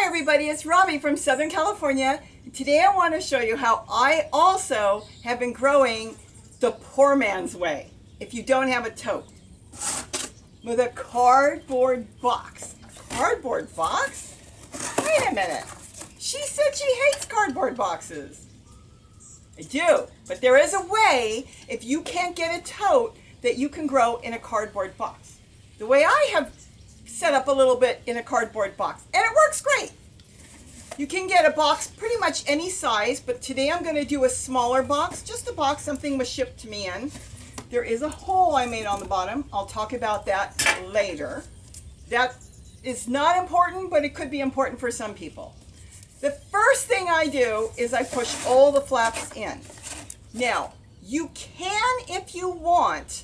everybody, it's Robbie from Southern California. Today I want to show you how I also have been growing the poor man's way. If you don't have a tote. With a cardboard box. A cardboard box? Wait a minute. She said she hates cardboard boxes. I do, but there is a way, if you can't get a tote, that you can grow in a cardboard box. The way I have set up a little bit in a cardboard box, and it works great. You can get a box pretty much any size, but today I'm going to do a smaller box, just a box something was shipped to me in. There is a hole I made on the bottom. I'll talk about that later. That is not important, but it could be important for some people. The first thing I do is I push all the flaps in. Now, you can, if you want,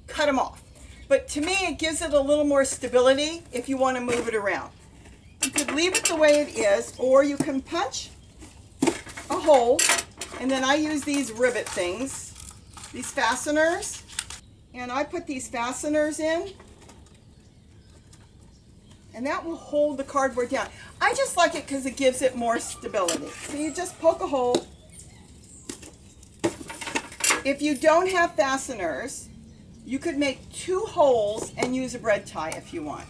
cut them off. But to me, it gives it a little more stability if you want to move it around. You could leave it the way it is, or you can punch a hole, and then I use these rivet things, these fasteners, and I put these fasteners in, and that will hold the cardboard down. I just like it because it gives it more stability. So you just poke a hole. If you don't have fasteners, you could make 2 holes and use a bread tie if you want.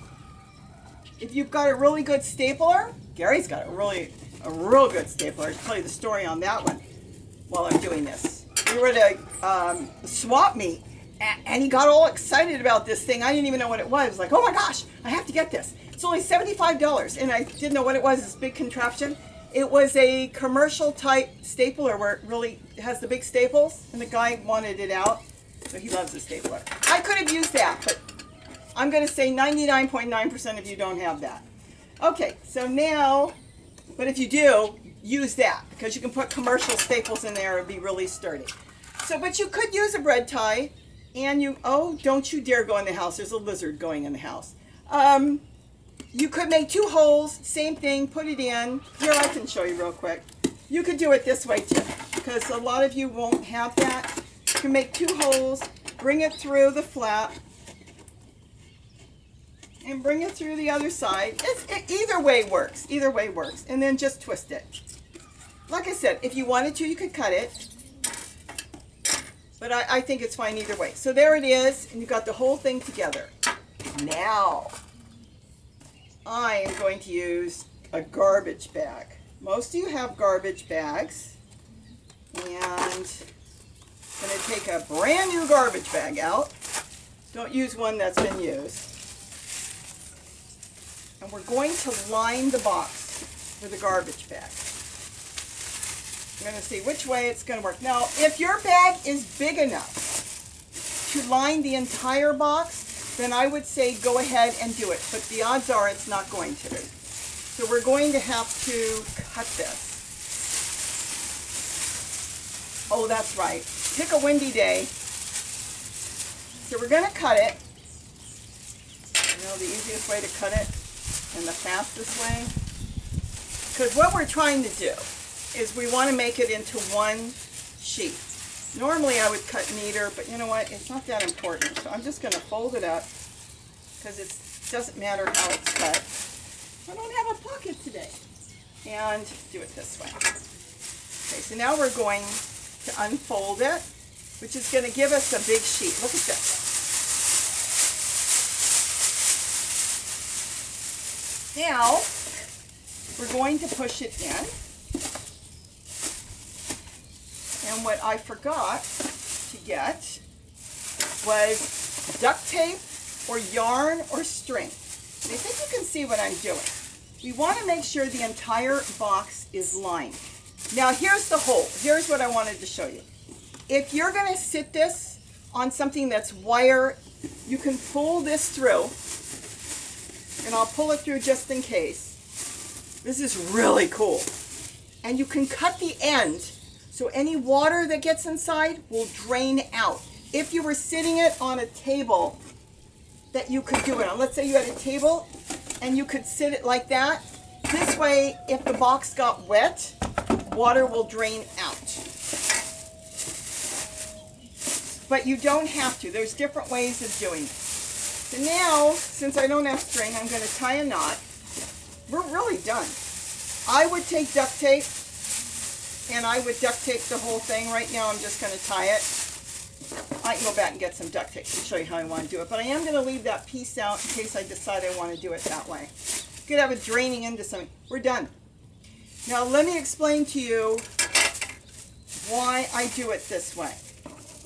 If you've got a really good stapler, Gary's got a real good stapler. I'll tell you the story on that one while I'm doing this. We were at a swap meet, and he got all excited about this thing. I didn't even know what it was. I was like, oh my gosh, I have to get this. It's only $75, and I didn't know what it was, this big contraption. It was a commercial type stapler where it really has the big staples, and the guy wanted it out, so he loves the stapler. I could have used that, but I'm going to say 99.9% of you don't have that. Okay, so now, but if you do, use that, because you can put commercial staples in there and be really sturdy. So, but you could use a bread tie, and oh, don't you dare go in the house. There's a lizard going in the house. You could make 2 holes, same thing, put it in. Here, I can show you real quick. You could do it this way too, because a lot of you won't have that. You can make 2 holes, bring it through the flap, and bring it through the other side. Either way works, and then just twist it. Like I said, if you wanted to, you could cut it, but I think it's fine either way. So there it is, and you got the whole thing together. Now, I am going to use a garbage bag. Most of you have garbage bags, and I'm going to take a brand new garbage bag out. Don't use one that's been used. And we're going to line the box with a garbage bag. I'm going to see which way it's going to work. Now, if your bag is big enough to line the entire box, then I would say go ahead and do it. But the odds are it's not going to be. So we're going to have to cut this. Oh, that's right. Pick a windy day. So we're going to cut it. You know, the easiest way to cut it and the fastest way. Because what we're trying to do is we want to make it into one sheet. Normally I would cut neater, but you know what? It's not that important. So I'm just going to fold it up because it doesn't matter how it's cut. I don't have a pocket today. And do it this way. Okay, so now we're going to unfold it, which is going to give us a big sheet. Look at this. Now, we're going to push it in. And what I forgot to get was duct tape or yarn or string. And I think you can see what I'm doing. We want to make sure the entire box is lined. Now here's the hole. Here's what I wanted to show you. If you're going to sit this on something that's wire, you can pull this through. And I'll pull it through just in case. This is really cool. And you can cut the end so any water that gets inside will drain out. If you were sitting it on a table that you could do it on. Let's say you had a table and you could sit it like that. This way, if the box got wet, water will drain out. But you don't have to. There's different ways of doing it. So now, since I don't have string, I'm going to tie a knot. We're really done. I would take duct tape and I would duct tape the whole thing. Right now I'm just going to tie it. I can go back and get some duct tape to show you how I want to do it. But I am going to leave that piece out in case I decide I want to do it that way. You could have it draining into something. We're done. Now let me explain to you why I do it this way.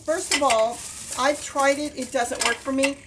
First of all, I've tried it. It doesn't work for me.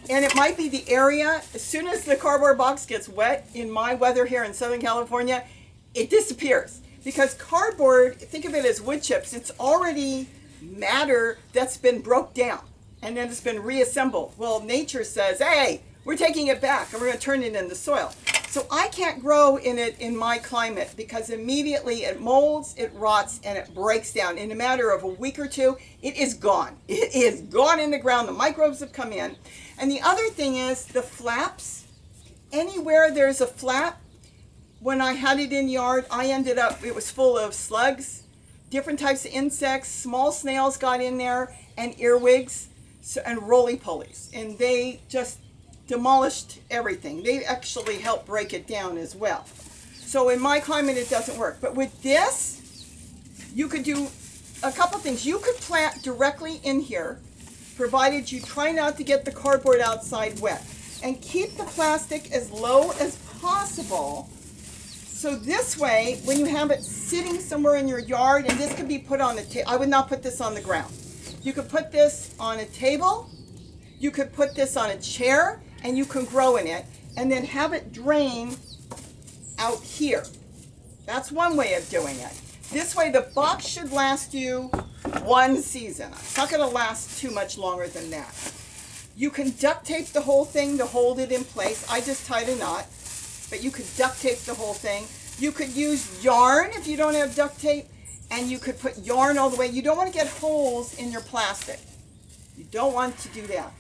And it might be the area. As soon as the cardboard box gets wet in my weather here in Southern California, it disappears. Because cardboard, think of it as wood chips. It's already matter that's been broke down and then it's been reassembled. Well, nature says, hey, we're taking it back and we're going to turn it into soil. So I can't grow in it in my climate because immediately it molds, it rots, and it breaks down. In a matter of a week or two, it is gone. It is gone in the ground. The microbes have come in. And the other thing is the flaps. Anywhere there's a flap, when I had it in yard, I ended up, it was full of slugs, different types of insects, small snails got in there, and earwigs, and roly-polies. And they just demolished everything. They actually helped break it down as well. So in my climate, it doesn't work. But with this, you could do a couple things. You could plant directly in here, provided you try not to get the cardboard outside wet. And keep the plastic as low as possible. So this way, when you have it sitting somewhere in your yard, and this could be put on the table, I would not put this on the ground. You could put this on a table, you could put this on a chair, and you can grow in it, and then have it drain out here. That's one way of doing it. This way, the box should last you one season. It's not going to last too much longer than that. You can duct tape the whole thing to hold it in place. I just tied a knot, but you could duct tape the whole thing. You could use yarn if you don't have duct tape, and you could put yarn all the way. You don't want to get holes in your plastic. You don't want to do that.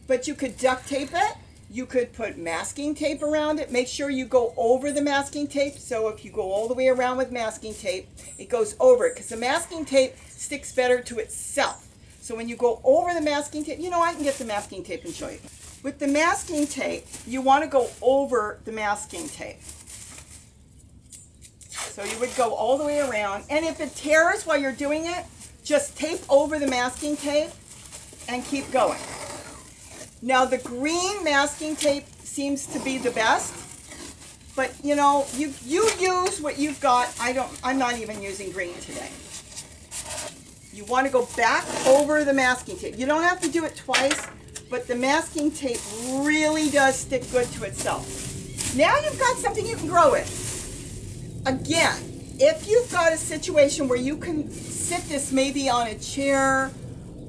But you could duct tape it. You could put masking tape around it. Make sure you go over the masking tape. So if you go all the way around with masking tape, it goes over it, because the masking tape sticks better to itself. So when you go over the masking tape, you know, I can get the masking tape and show you. With the masking tape, you want to go over the masking tape. So you would go all the way around. And if it tears while you're doing it, just tape over the masking tape and keep going. Now the green masking tape seems to be the best, but you know, you use what you've got. I'm not even using green today. You want to go back over the masking tape. You don't have to do it twice, but the masking tape really does stick good to itself. Now you've got something you can grow in. Again, if you've got a situation where you can sit this maybe on a chair,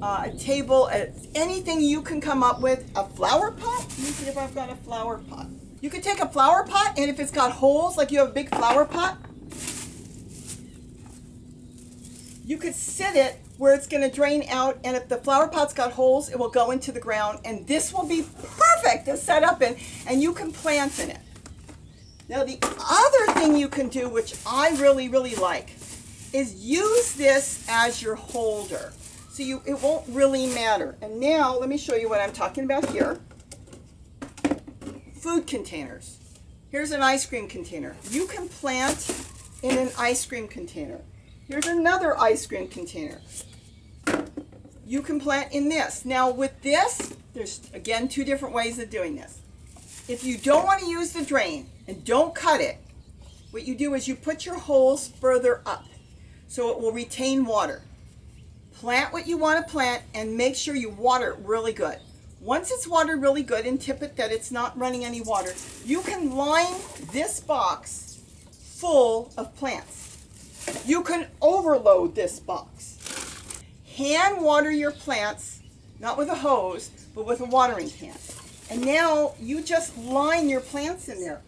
a table, anything you can come up with, a flower pot. Let me see if I've got a flower pot. You could take a flower pot, and if it's got holes, like you have a big flower pot, you could sit it where it's going to drain out, and if the flower pot's got holes, it will go into the ground, and this will be perfect to set up in, and you can plant in it. Now the other thing you can do, which I really, really like, is use this as your holder. So it won't really matter. And now let me show you what I'm talking about here. Food containers. Here's an ice cream container. You can plant in an ice cream container. Here's another ice cream container. You can plant in this. Now with this, there's again two different ways of doing this. If you don't want to use the drain and don't cut it, what you do is you put your holes further up so it will retain water. Plant what you want to plant and make sure you water it really good. Once it's watered really good and tip it that it's not running any water, you can line this box full of plants. You can overload this box. Hand water your plants, not with a hose, but with a watering can. And now you just line your plants in there.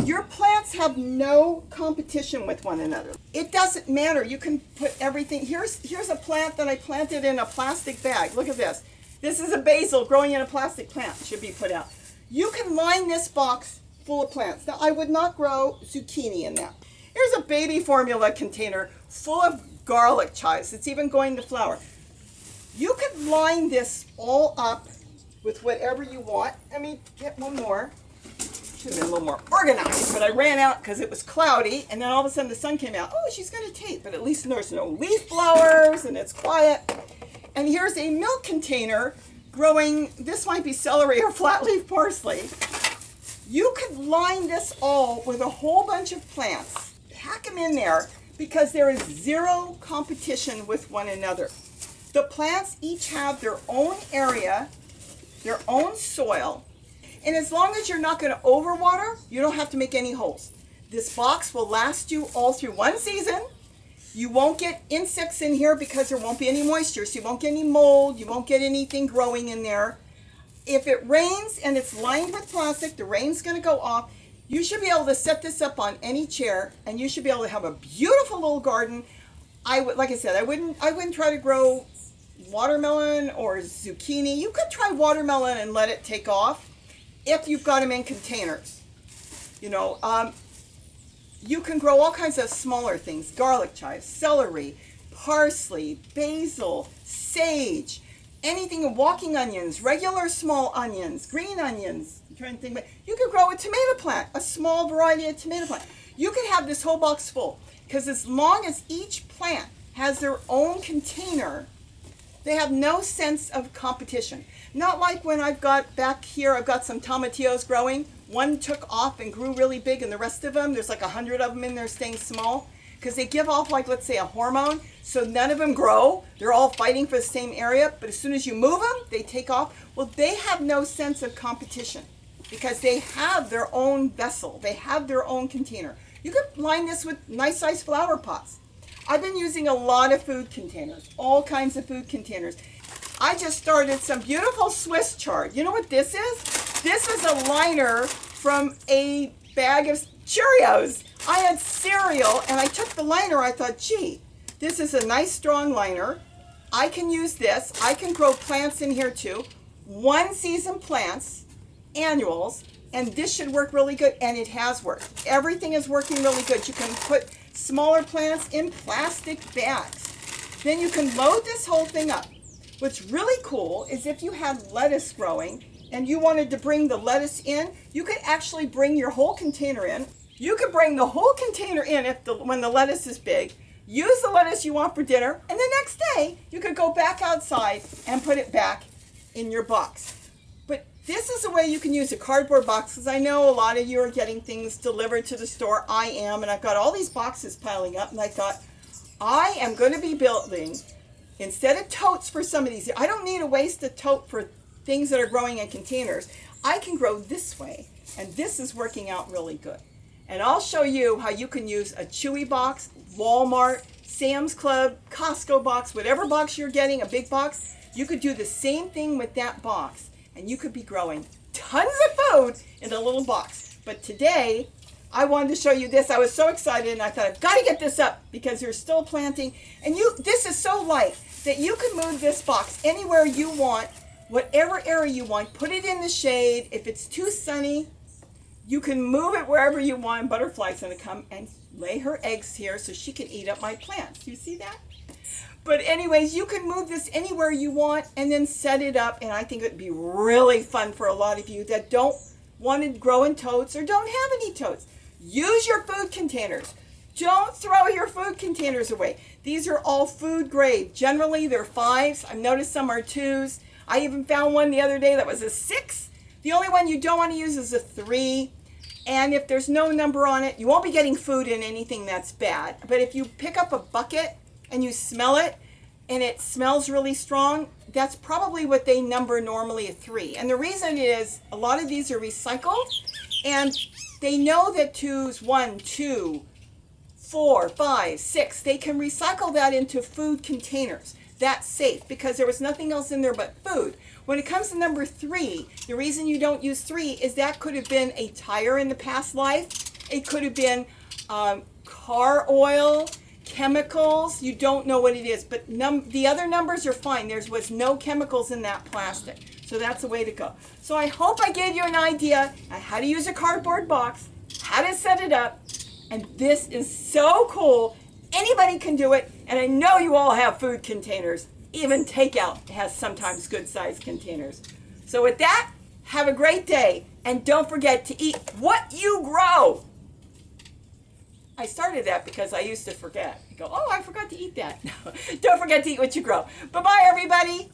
Your plants have no competition with one another. It doesn't matter. You can put everything. Here's a plant that I planted in a plastic bag. Look at this. This is a basil growing in a plastic plant. Should be put out. You can line this box full of plants. Now, I would not grow zucchini in that. Here's a baby formula container full of garlic chives. It's even going to flower. You could line this all up with whatever you want. Let me get one more. Should have been a little more organized, but I ran out because it was cloudy, and then all of a sudden the sun came out. Oh, she's going to tape, but at least there's no leaf blowers, and it's quiet. And here's a milk container growing, this might be celery or flat leaf parsley. You could line this all with a whole bunch of plants, pack them in there, because there is zero competition with one another. The plants each have their own area, their own soil, and as long as you're not going to overwater, you don't have to make any holes. This box will last you all through one season. You won't get insects in here because there won't be any moisture, so you won't get any mold, you won't get anything growing in there. If it rains and it's lined with plastic, the rain's going to go off. You should be able to set this up on any chair, and you should be able to have a beautiful little garden. Like I said, I wouldn't try to grow watermelon or zucchini. You could try watermelon and let it take off if you've got them in containers. You know, you can grow all kinds of smaller things: garlic chives, celery, parsley, basil, sage, anything, walking onions, regular small onions, green onions. I'm trying to think, but you could grow a tomato plant, a small variety of tomato plant. You could have this whole box full, because as long as each plant has their own container, they have no sense of competition. Not like when I've got back here, I've got some tomatillos growing. One took off and grew really big, and the rest of them, there's like 100 of them in there staying small, because they give off, like, let's say, a hormone, so none of them grow. They're all fighting for the same area, but as soon as you move them, they take off. Well, they have no sense of competition because they have their own vessel. They have their own container. You could line this with nice sized flower pots. I've been using a lot of food containers, all kinds of food containers. I just started some beautiful Swiss chard. You know what this is? This is a liner from a bag of Cheerios. I had cereal and I took the liner. I thought, gee, this is a nice strong liner. I can use this. I can grow plants in here too. One season plants, annuals, and this should work really good, and it has worked. Everything is working really good. You can put smaller plants in plastic bags. Then you can load this whole thing up. What's really cool is if you had lettuce growing and you wanted to bring the lettuce in, you could actually bring your whole container in. You could bring the whole container in when the lettuce is big, use the lettuce you want for dinner, and the next day you could go back outside and put it back in your box. But this is a way you can use a cardboard box, because I know a lot of you are getting things delivered to the store. I am, and I've got all these boxes piling up, and I thought, I am going to be building, instead of totes for some of these, I don't need a waste of tote for things that are growing in containers. I can grow this way, and this is working out really good. And I'll show you how you can use a Chewy box, Walmart, Sam's Club, Costco box, whatever box you're getting, a big box. You could do the same thing with that box, and you could be growing tons of food in a little box. But today, I wanted to show you this. I was so excited, and I thought, I've got to get this up because you're still planting. And this is so light that you can move this box anywhere you want, whatever area you want. Put it in the shade. If it's too sunny, you can move it wherever you want. Butterfly's going to come and lay her eggs here so she can eat up my plants. You see that? But anyways, you can move this anywhere you want and then set it up. And I think it would be really fun for a lot of you that don't want to grow in totes or don't have any totes. Use your food containers. Don't throw your food containers away. These are all food grade. Generally, they're 5s. I've noticed some are 2s. I even found one the other day that was a 6. The only one you don't want to use is a 3. And if there's no number on it, you won't be getting food in anything that's bad. But if you pick up a bucket and you smell it, and it smells really strong, that's probably what they number normally a 3. And the reason is a lot of these are recycled, and they know that 2s, 1, 2, 4, 5, 6, they can recycle that into food containers. That's safe because there was nothing else in there but food. When it comes to number 3, the reason you don't use 3 is that could have been a tire in the past life. It could have been car oil, chemicals. You don't know what it is, but the other numbers are fine. There was no chemicals in that plastic. So that's the way to go. So I hope I gave you an idea on how to use a cardboard box, how to set it up, and this is so cool. Anybody can do it, and I know you all have food containers. Even takeout has sometimes good sized containers. So with that, Have a great day. And don't forget to eat what you grow. I started that because I used to forget. I go, oh, I forgot to eat that. Don't forget to eat what you grow. Bye-bye, everybody.